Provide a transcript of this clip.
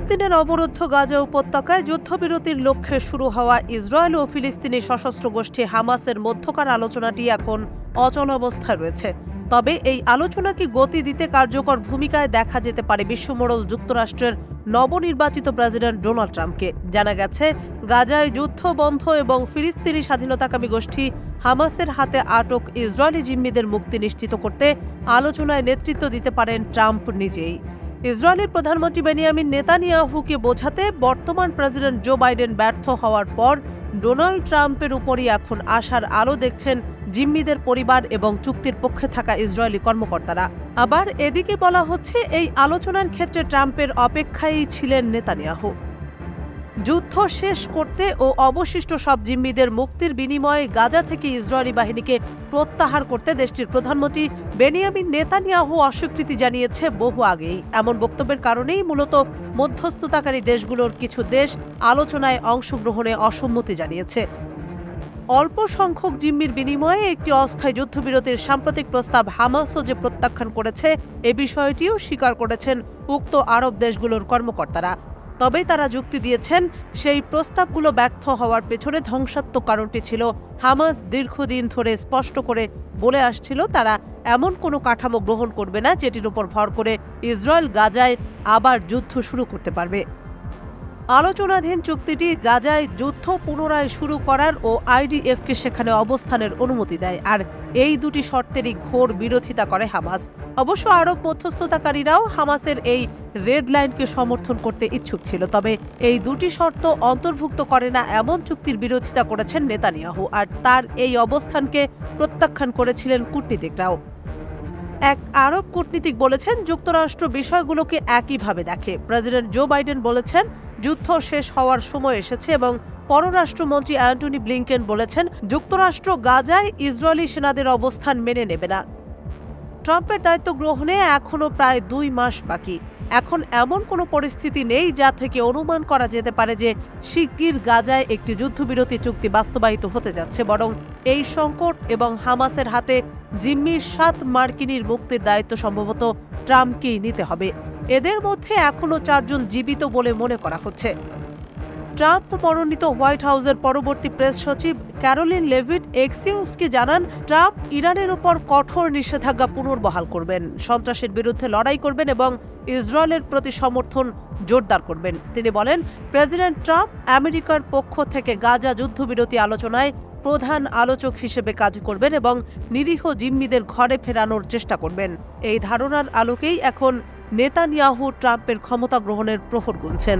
ফিলিস্তিনের অবরুদ্ধ গাজা উপত্যকায় যুদ্ধবিরতির লক্ষ্যে শুরু হওয়া ইসরায়েল ও ফিলিস্তিনি সশস্ত্র গোষ্ঠী হামাসের মধ্যকার আলোচনাটি এখন অচল অবস্থায় রয়েছে। তবে এই আলোচনাকে গতি দিতে কার্যকর ভূমিকায় দেখা যেতে পারে বিশ্বমোড়ল যুক্তরাষ্ট্রের নবনির্বাচিত প্রেসিডেন্ট ডোনাল্ড ট্রাম্পকে। জানা গেছে, গাজায় যুদ্ধ বন্ধ এবং ফিলিস্তিনি স্বাধীনতাকামী গোষ্ঠী হামাসের হাতে আটক ইসরায়েলি জিম্মিদের মুক্তি নিশ্চিত করতে আলোচনায় নেতৃত্ব দিতে পারেন ট্রাম্প নিজেই। ইসরায়েলের প্রধানমন্ত্রী বেনিয়ামিন নেতানিয়াহুকে বোঝাতে বর্তমান প্রেসিডেন্ট জো বাইডেন ব্যর্থ হওয়ার পর ডোনাল্ড ট্রাম্পের উপরই এখন আশার আলো দেখছেন জিম্মিদের পরিবার এবং চুক্তির পক্ষে থাকা ইসরায়েলি কর্মকর্তারা। আবার এদিকে বলা হচ্ছে, এই আলোচনার ক্ষেত্রে ট্রাম্পের অপেক্ষায় ছিলেন নেতানিয়াহু। যুদ্ধ শেষ করতে ও অবশিষ্ট সব জিম্মিদের মুক্তির বিনিময়ে গাজা থেকে ইসরায়েলি বাহিনীকে প্রত্যাহার করতে দেশটির প্রধানমন্ত্রী বেনিয়ামিন নেতানিয়াহু অস্বীকৃতি জানিয়েছে বহু আগেই। এমন বক্তব্যের কারণেই মূলত মধ্যস্থতাকারী দেশগুলোর কিছু দেশ আলোচনায় অংশগ্রহণে অসম্মতি জানিয়েছে। অল্প সংখ্যক জিম্মির বিনিময়ে একটি অস্থায়ী যুদ্ধবিরতির সাম্প্রতিক প্রস্তাব হামাসও যে প্রত্যাখ্যান করেছে, এ বিষয়টিও স্বীকার করেছেন উক্ত আরব দেশগুলোর কর্মকর্তারা। তবে তারা যুক্তি দিয়েছেন, সেই প্রস্তাবগুলো ব্যর্থ হওয়ার পেছনে ধ্বংসাত্মক কারণটি ছিল হামাস দীর্ঘদিন ধরে স্পষ্ট করে বলে আসছিল তারা এমন কোনো কাঠামো গ্রহণ করবে না যেটির উপর ভর করে ইসরায়েল গাজায় আবার যুদ্ধ শুরু করতে পারবে। আলোচনাধীন চুক্তিটি গাজায় যুদ্ধ পুনরায় শুরু করার ও আইডিএফকে সেখানে অবস্থানের অনুমতি দেয়, আর এই দুটি শর্তেরই ঘোর বিরোধিতা করে হামাস। অবশ্য আরব মধ্যস্থতাকারীরাও হামাসের এই রেড লাইনকে সমর্থন করতে ইচ্ছুক ছিল, তবে এই দুটি শর্ত অন্তর্ভুক্ত করে না এমন চুক্তির বিরোধিতা করেছেন নেতানিয়াহু, আর তার এই অবস্থানকে প্রত্যাখ্যান করেছিলেন কূটনীতিকরাও। এক আরব কূটনীতিক বলেছেন, যুক্তরাষ্ট্র বিষয়গুলোকে একইভাবে দেখে। প্রেসিডেন্ট জো বাইডেন বলেছেন, যুদ্ধ শেষ হওয়ার সময় এসেছে এবং পররাষ্ট্রমন্ত্রী অ্যান্টনি ব্লিংকেন বলেছেন, যুক্তরাষ্ট্র গাজায় ইসরায়েলি সেনাদের অবস্থান মেনে নেবে না। ট্রাম্পের দায়িত্ব গ্রহণে এখনও প্রায় 2 মাস বাকি। এখন এমন কোনো পরিস্থিতি নেই যা থেকে অনুমান করা যেতে পারে যে শিগগির গাজায় একটি যুদ্ধবিরতি চুক্তি বাস্তবায়িত হতে যাচ্ছে, বরং এই সংকট এবং হামাসের হাতে জিম্মির 7 মার্কিনীর মুক্তির দায়িত্ব সম্ভবত ট্রাম্পকেই নিতে হবে। এদের মধ্যে এখনও 4 জন জীবিত বলে মনে করা হচ্ছে। ট্রাম্প মনোনীত হোয়াইট হাউসের পরবর্তী প্রেস সচিব ক্যারোলিন লেভিট এক্সিউসকে জানান, ট্রাম্প ইরানের উপর কঠোর নিষেধাজ্ঞা পুনর্বহাল করবেন, সন্ত্রাসের বিরুদ্ধে লড়াই করবেন এবং ইসরায়েলের প্রতি সমর্থন জোরদার করবেন। তিনি বলেন, প্রেসিডেন্ট ট্রাম্প আমেরিকার পক্ষ থেকে গাজা যুদ্ধবিরতি আলোচনায় প্রধান আলোচক হিসেবে কাজ করবেন এবং নিরীহ জিম্মিদের ঘরে ফেরানোর চেষ্টা করবেন। এই ধারণার আলোকেই এখন নেতানিয়াহু ট্রাম্পের ক্ষমতা গ্রহণের প্রহর গুনছেন।